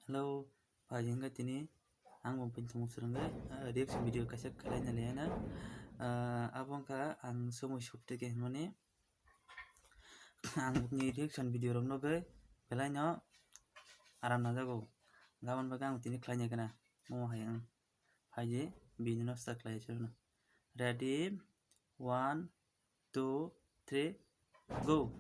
Hello, pajengga tini ang pencung serangga reaction video kasak kalai naliana abang ka ang semua shop teke mane ang ni reaction video rong nobe belai no aram na jago gaman baga ang tini kalai kana mo hayang haje bini no start kalai chuna ready 1 2 3 go.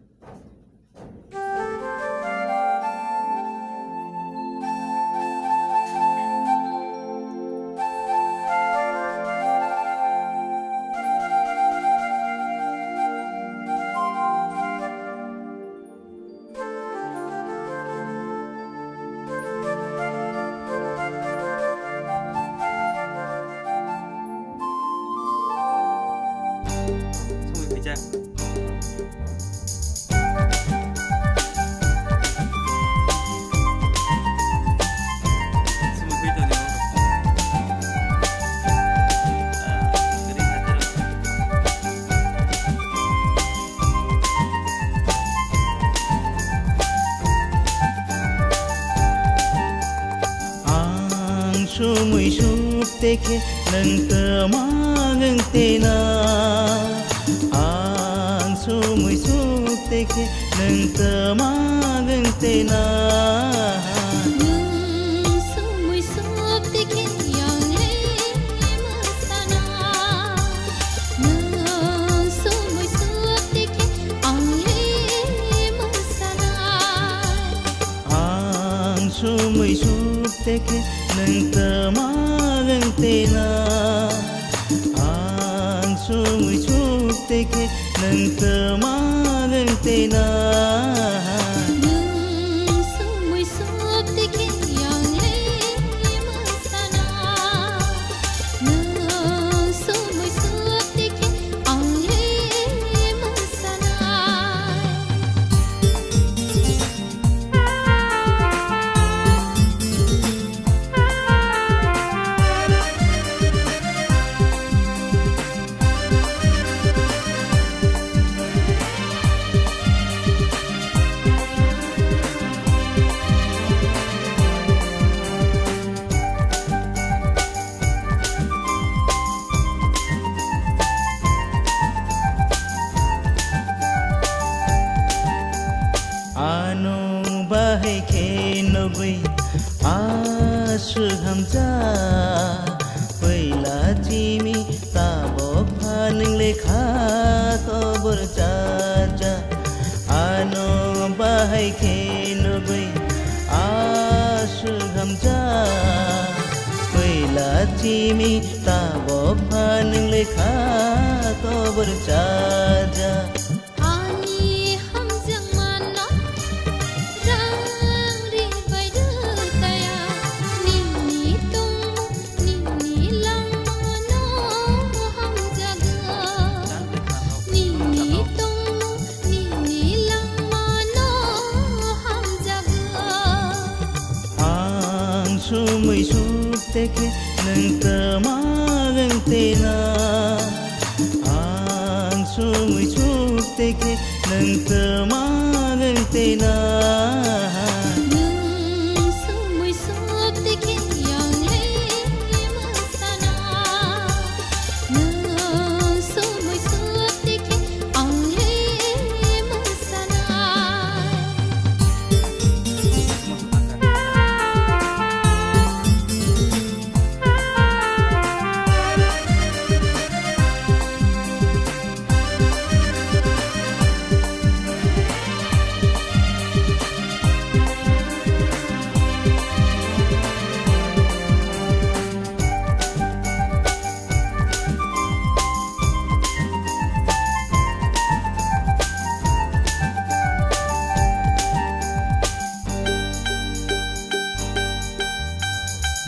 Sumui sup teke nang temagang tena ang sumui sup teke nang temagang tena sumui sup teke yang le masana sumui sup teke ang le masana ang sumui sup teke nang temagang tena ang sumui sup teke nang temagang tena sumui sup teke yang le masana sumui sup teke ang le masana. Ano bahay kenogoy asu hamza पहिला तिमी ताबो फालिङ लेखा खबर चाचा आनो बाहाय खेनुगै आसु हमजा पहिला तिमी ताबो फालिङ लेखा खबर चाचा sumui sup teke nang temagang tena ang sumui sup teke nang temagang tena sumui sup teke yang le masana sumui sup teke ang le masana.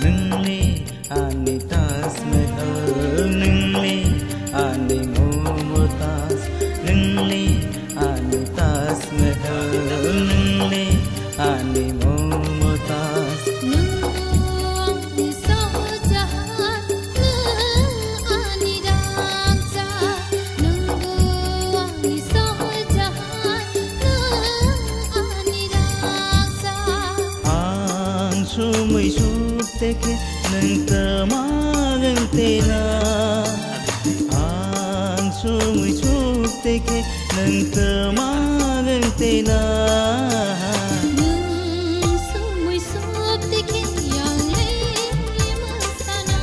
nungli ani tas mehal nungli ani momotas nungli ani tas mehal nungli ani momotas Nunggu sajahan ani raja nunggu sajahan ani raja sumui subteke nang tamang tena ang sumui subteke nang tamang tena nung sumui subteke yang masana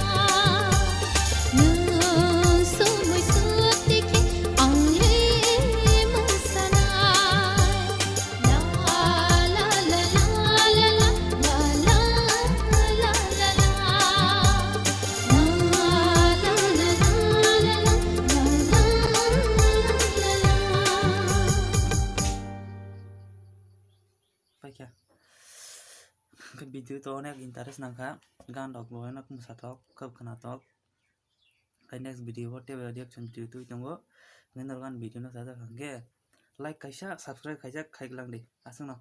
nung sumui subteke ang masana la la la la la la la la la la Pakai ke video to onek interest nangka gan dok boy nak musatok kab kanatok kai next video ko tebe reaction video tu tongo ngendor gan video na sada kange like kaisa subscribe kaisa khai lang di asung no